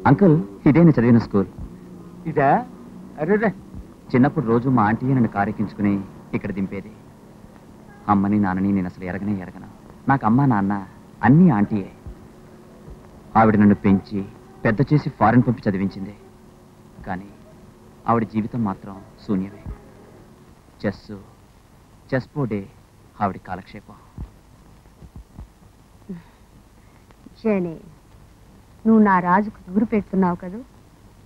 Uncle ఇదే నేను చదివిన స్కూల్. ఇదా? అరే, చిన్నప్పుడు రోజు మా ఆంటీ నన్ను కారెక్కించుకుని ఇక్కడ దింపేది. అమ్మని నాన్నని నేను అసలు ఎరగను. నాకు అమ్మ నాన్న అన్నీ ఆంటీయే. ఆవిడ నన్ను పెంచి పెద్ద చేసి ఫారెన్ పంపి చదివించింది. కానీ ఆవిడ జీవితం మాత్రం శూన్యమే. చెస్ బోర్డే ఆవిడ కాలక్షేపం. జేనే, నువ్వు నా రాజుకు గురి పెడుతున్నావు కదూ.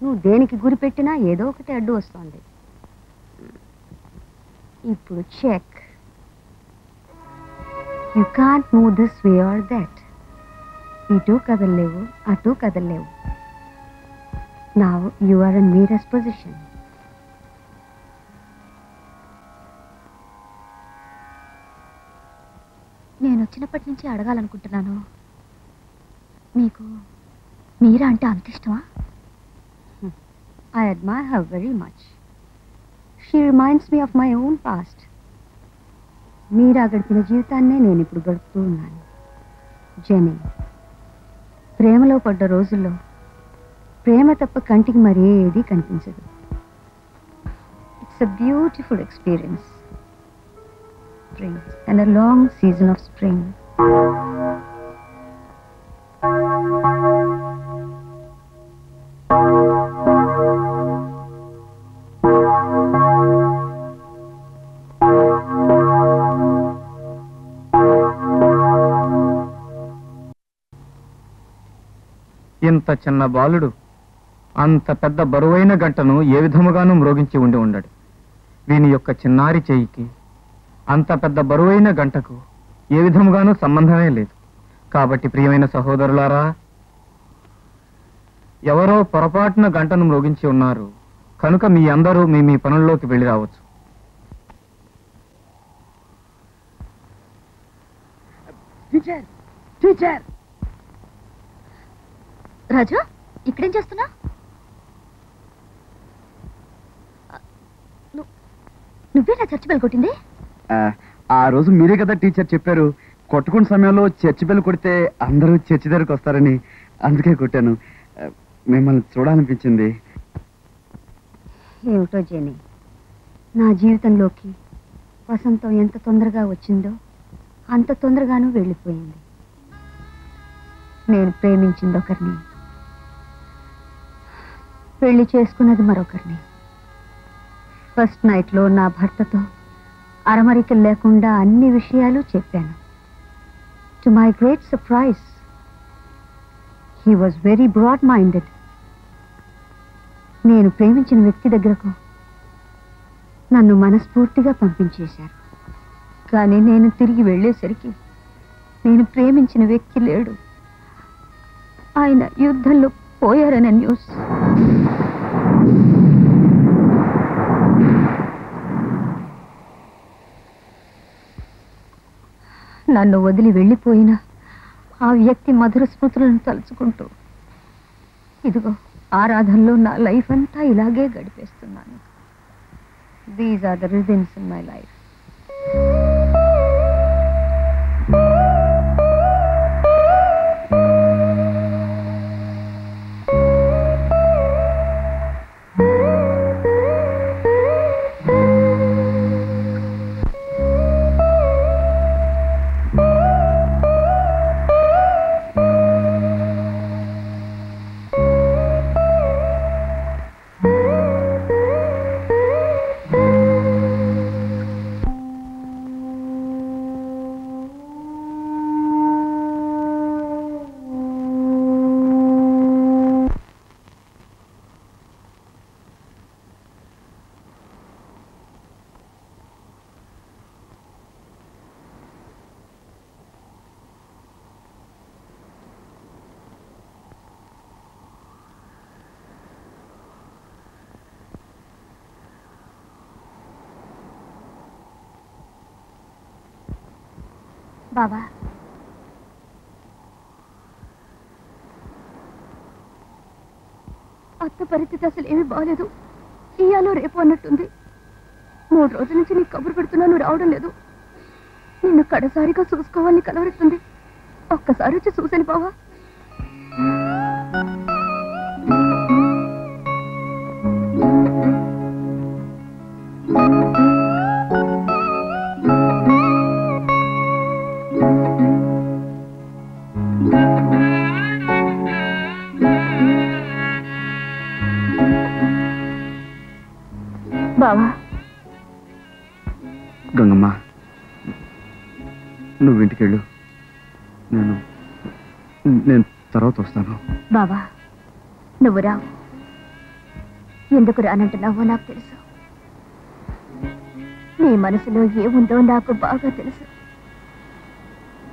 నువ్వు దేనికి గురి పెట్టినా ఏదో ఒకటి అడ్డు వస్తుంది. ఇప్పుడు check. You can't move this way or that. ఇటు కదలలేవు, అటు కదలలేవు. నౌ యు ఆర్ ఇన్ మీరస్ పొజిషన్. నేను వచ్చినప్పటి నుంచి అడగాలనుకుంటున్నాను, మీకు మీరా అంటే అంత ఇష్టమా? I admire her very much. She reminds me of my own past. మీరా గడిపిన జీవితాన్నే నేను ఇప్పుడు గడుపుతూ ఉన్నాను. జెనీ, ప్రేమలో పడ్డ రోజుల్లో ప్రేమ తప్ప కంటికి మరేది కనిపించదు. It's a beautiful experience. Spring and a long season of spring. ఇంత చిన్న బాలుడు అంత పెద్ద బరువైన గంటను ఏ విధముగానూ మ్రోగించి ఉండడు. వీని యొక్క చిన్నారి చేయికి అంత పెద్ద బరువైన గంటకు ఏ విధముగానూ సంబంధమే లేదు. కాబట్టి ప్రియమైన సహోదరులారా, ఎవరో పొరపాటున గంటను మ్రోగించి ఉన్నారు కనుక మీ అందరూ మీ పనుల్లోకి వెళ్ళి రావచ్చు. రాజు, ఇక్కడేం చేస్తున్నా? నువ్వేనా చర్చి బెల్ కొట్టింది? ఆ రోజు మీరే కదా టీచర్ చెప్పారు, కొట్టుకున్న సమయంలో చర్చి బెల్ కొడితే అందరూ చర్చి దగ్గరకు వస్తారని. అందుకే కొట్టాను. మిమ్మల్ని చూడాలనిపించింది. ఏమిటో జేనీ, నా జీవితంలోకి వసంతం ఎంత తొందరగా వచ్చిందో అంత తొందరగానూ వెళ్ళిపోయింది. నేను ప్రేమించింది ఒకరిని, పెళ్లి చేసుకున్నది మరొకరిని. ఫస్ట్ నైట్లో నా భర్తతో అరమరికలు లేకుండా అన్ని విషయాలు చెప్పాను. To my great surprise, he was very broad minded. నేను ప్రేమించిన వ్యక్తి దగ్గరకు నన్ను మనస్ఫూర్తిగా పంపించేశారు. కానీ నేను తిరిగి వెళ్ళేసరికి నేను ప్రేమించిన వ్యక్తి లేడు. ఆయన యుద్ధంలో పోయారనే న్యూస్. నన్ను వదిలి వెళ్ళిపోయిన ఆ వ్యక్తి మధుర స్మృతులను తలుచుకుంటూ ఇదిగో ఆరాధనలో నా లైఫ్ అంతా ఇలాగే గడిపేస్తున్నాను. These are the rhythms in my life. బాబా, అత్త పరిస్థితి అసలు ఏమీ బాగాలేదు. ఇయ్యాలో రేపు అన్నట్టుంది. 3 రోజుల నుంచి నీకు కబురు పెడుతున్నా, నువ్వు రావడం లేదు. నిన్ను కడసారిగా చూసుకోవాలని కలవరుతుంది. ఒక్కసారి వచ్చి చూసని బావా. బావా, గంగమ్మ, నువ్వు ఇంటికెళ్ళు. నేను తర్వాత వస్తాను. బావా, నువ్వు రావు. ఎందుకు రానంటున్నావో నాకు తెలుసు. నీ మనసులో ఏముందో నాకు బాగా తెలుసు.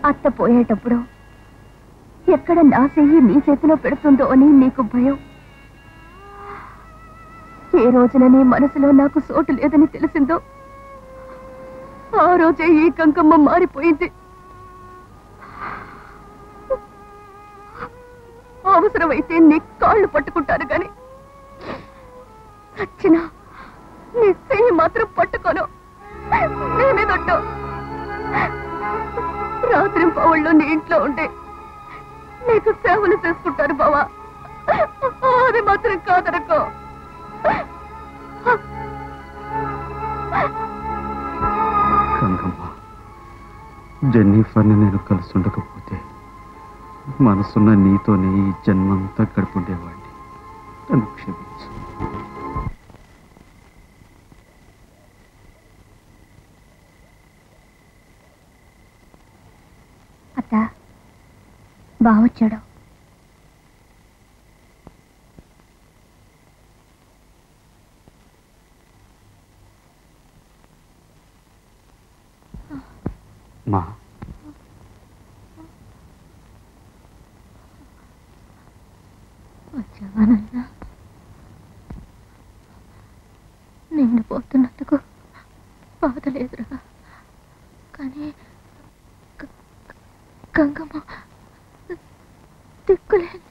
అత్త పోయేటప్పుడు ఎక్కడ నా చెయ్యి నీ చేతిలో పెడుతుందో అని నీకు భయం. ఏ రోజున నీ మనసులో నాకు చోటు లేదని తెలిసిందో ఆ రోజే ఈ కంకమ్మ మారిపోయింది. అవసరమైతే నీ కాళ్ళు పట్టుకుంటాను గాని చచ్చినా నీ చెయ్యి మాత్రం పట్టుకోను. నేనేదొట్టు రాత్రి పౌళ్ళు నీ ఇంట్లో ఉండే నీకు సేవలు చేసుకుంటారు బావా. అది మాత్రం కాదనుకో. గంగమ్మ, జెన్నిఫర్ని నేను కలుసుండకపోతే మనసున్న నీతోనే ఈ జన్మంతా గడుపుండేవాడిని. నన్ను క్షమించు. అత్త, బావొచ్చాడు. మా వచ్చావానన్నా? నేను పోతున్నందుకు బాధ లేదురా, కానీ గంగమ్మ దిక్కులేంది.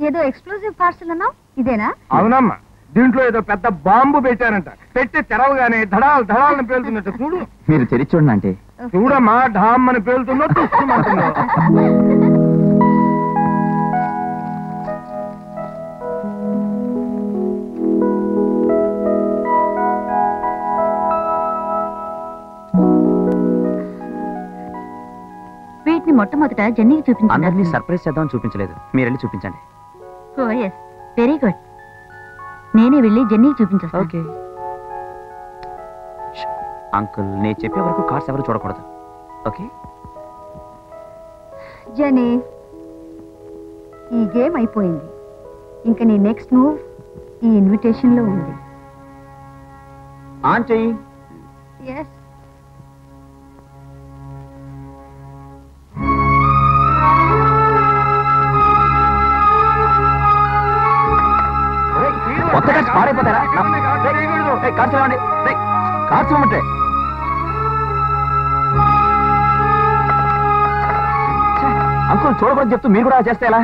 ఏదో ఎక్స్ప్లోజివ్ పార్సల్ అన్నావు, ఇదేనా? అవునమ్మా, దీంట్లో ఏదో పెద్ద బాంబు పెట్టారంట. పెట్టి తెరవగానే ధడాలు ధడాలను పేలుతున్నట్టు చూడు. మీరు తెరిచి చూడండి అంటే. చూడమ్మా, ఢామ్ అని పేలుతున్నట్టు చూడమంటున్నావు. వీటిని మొట్టమొదట జెన్నీకి చూపించండి. అందరినీ సర్ప్రైజ్ చేద్దామని చూపించలేదు, మీరు వెళ్ళి చూపించండి. ఓ ఎస్, వెరీ గుడ్. నేనే వెళ్ళి జెన్నీకి చూపించేస్తాను. ఓకే అంకుల్, నేను చెప్పే వరకు కార్డ్స్ ఎవరు చూడకూడదు. ఓకే జెనీ, ఈ గేమ్ అయిపోయింది. ఇంకా నీ నెక్స్ట్ మూవ్ ఈ ఇన్విటేషన్ లో ఉంది. ఆన్ చెయ్యి. ఎస్. కొత్త కార్డ్స్ పాడైపోతారా? కార్డ్స్ ఇవ్వండి, కార్డ్స్ ఇవ్వమంటే. అంకుల్ చూడకూడదు చెప్తూ మీరు కూడా చేస్తే ఎలా?